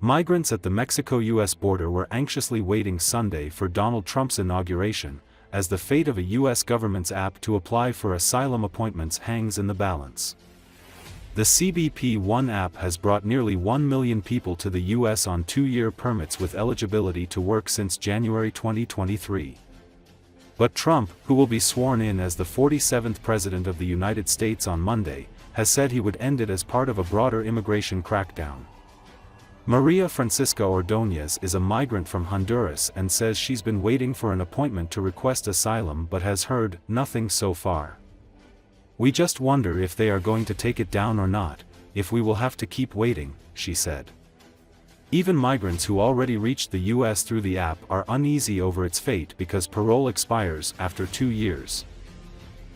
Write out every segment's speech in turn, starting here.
Migrants at the Mexico-U.S. border were anxiously waiting Sunday for Donald Trump's inauguration, as the fate of a U.S. government's app to apply for asylum appointments hangs in the balance. The CBP One app has brought nearly 1 million people to the U.S. on 2-year permits with eligibility to work since January 2023. But Trump, who will be sworn in as the 47th President of the United States on Monday, has said he would end it as part of a broader immigration crackdown. María Francisca Ordóñez is a migrant from Honduras and says she's been waiting for an appointment to request asylum but has heard nothing so far. "We just wonder if they are going to take it down or not, if we will have to keep waiting," she said. Even migrants who already reached the U.S. through the app are uneasy over its fate because parole expires after 2 years.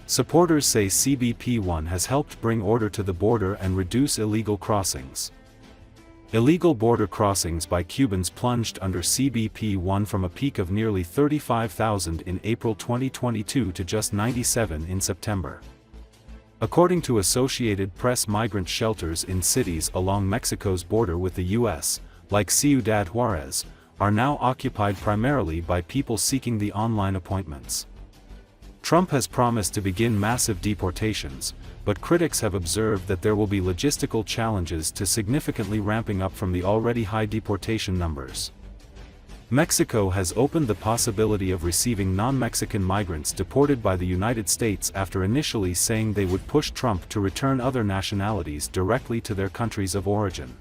Supporters say CBP One has helped bring order to the border and reduce illegal crossings. Illegal border crossings by Cubans plunged under CBP One from a peak of nearly 35,000 in April 2022 to just 97 in September. According to Associated Press, migrant shelters in cities along Mexico's border with the U.S., like Ciudad Juarez, are now occupied primarily by people seeking the online appointments. Trump has promised to begin massive deportations, but critics have observed that there will be logistical challenges to significantly ramping up from the already high deportation numbers. Mexico has opened the possibility of receiving non-Mexican migrants deported by the United States after initially saying they would push Trump to return other nationalities directly to their countries of origin.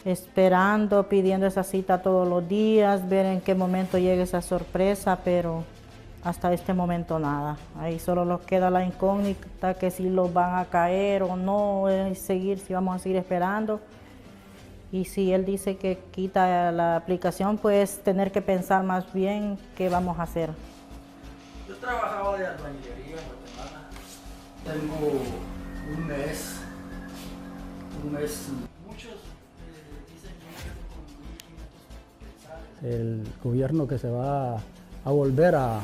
Esperando, pidiendo esa cita todos los días, ver en qué momento llega esa sorpresa, pero hasta este momento nada. Ahí solo nos queda la incógnita que si los van a caer o no, si vamos a seguir esperando. Y si él dice que quita la aplicación, pues tener que pensar más bien qué vamos a hacer. Yo trabajaba de albañilería en Guatemala. Tengo un mes. Muchos dicen que el gobierno que se va a volver a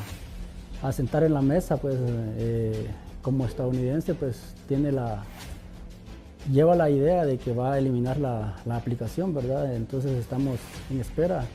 sentar en la mesa, pues como estadounidense, pues lleva la idea de que va a eliminar la aplicación, ¿verdad? Entonces estamos en espera.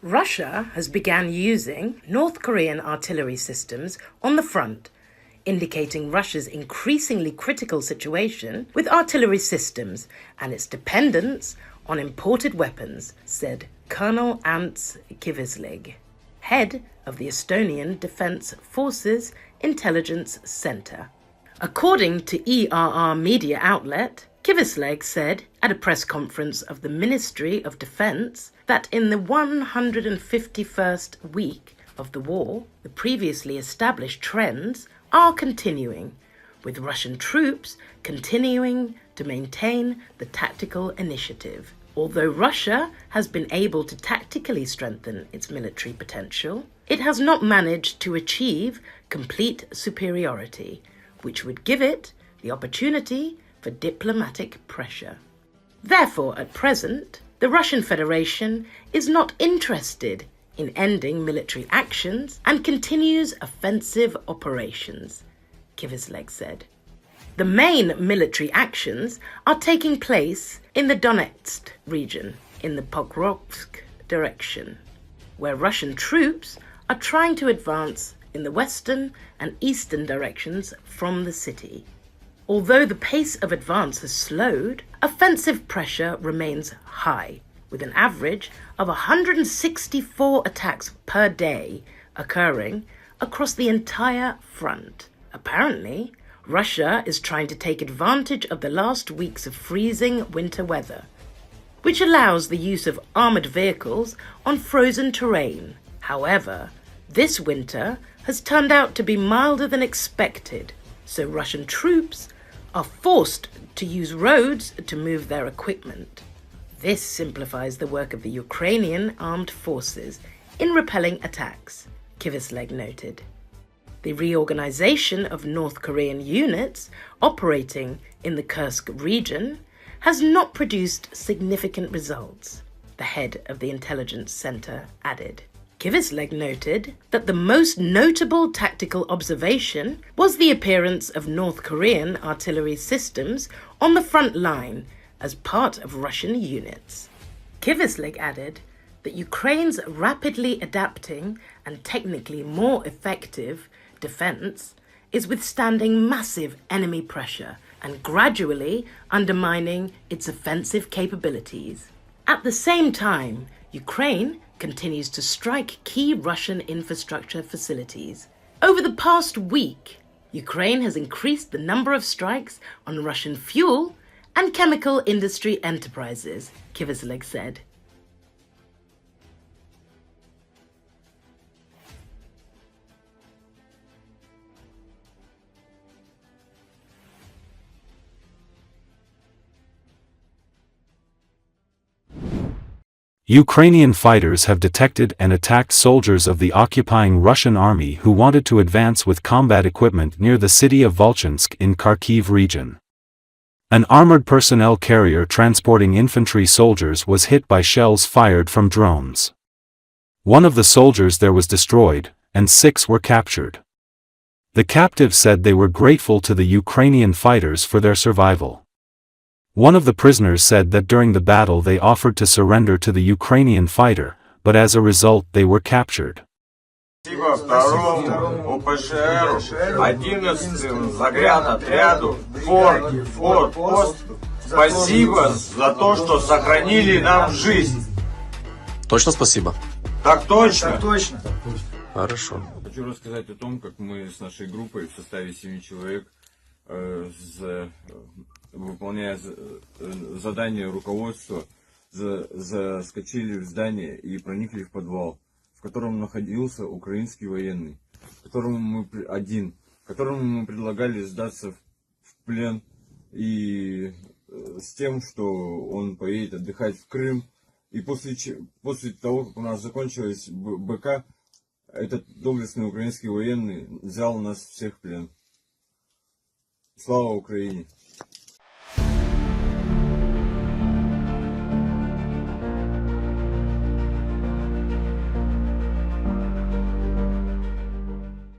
Russia has begun using North Korean artillery systems on the front, indicating Russia's increasingly critical situation with artillery systems and its dependence on imported weapons, said Colonel Ants Kivisleg, head of the Estonian Defence Forces Intelligence Centre. According to ERR media outlet, Kivisleg said at a press conference of the Ministry of Defence that in the 151st week of the war, the previously established trends are continuing, with Russian troops continuing to maintain the tactical initiative. Although Russia has been able to tactically strengthen its military potential, it has not managed to achieve complete superiority, which would give it the opportunity for diplomatic pressure. Therefore, at present, the Russian Federation is not interested in ending military actions and continues offensive operations, Kyiv said. The main military actions are taking place in the Donetsk region, in the Pokrovsk direction, where Russian troops are trying to advance in the western and eastern directions from the city. Although the pace of advance has slowed, offensive pressure remains high, with an average of 164 attacks per day occurring across the entire front. Apparently, Russia is trying to take advantage of the last weeks of freezing winter weather, which allows the use of armoured vehicles on frozen terrain. However, this winter has turned out to be milder than expected, so Russian troops are forced to use roads to move their equipment. This simplifies the work of the Ukrainian armed forces in repelling attacks, Kyiv noted. The reorganization of North Korean units operating in the Kursk region has not produced significant results, the head of the intelligence center added. Kyiv noted that the most notable tactical observation was the appearance of North Korean artillery systems on the front line as part of Russian units. Kyiv added that Ukraine's rapidly adapting and technically more effective defense is withstanding massive enemy pressure and gradually undermining its offensive capabilities. At the same time, Ukraine continues to strike key Russian infrastructure facilities. Over the past week, Ukraine has increased the number of strikes on Russian fuel and chemical industry enterprises, Kyiv said. Ukrainian fighters have detected and attacked soldiers of the occupying Russian army who wanted to advance with combat equipment near the city of Volchansk in Kharkiv region. An armored personnel carrier transporting infantry soldiers was hit by shells fired from drones. One of the soldiers there was destroyed, and 6 were captured. The captives said they were grateful to the Ukrainian fighters for their survival. One of the prisoners said that during the battle they offered to surrender to the Ukrainian fighter, but as a result they were captured. Точно спасибо? Так точно. Хорошо. Хочу рассказать о том, как мы с нашей группой в составе 7 человек, выполняя задание руководства, заскочили в здание и проникли в подвал, в котором находился украинский военный, которому мы предлагали сдаться в плен и с тем, что он поедет отдыхать в Крым. И после того, как у нас закончилась БК, этот доблестный украинский военный взял нас всех в плен. Слава Украине!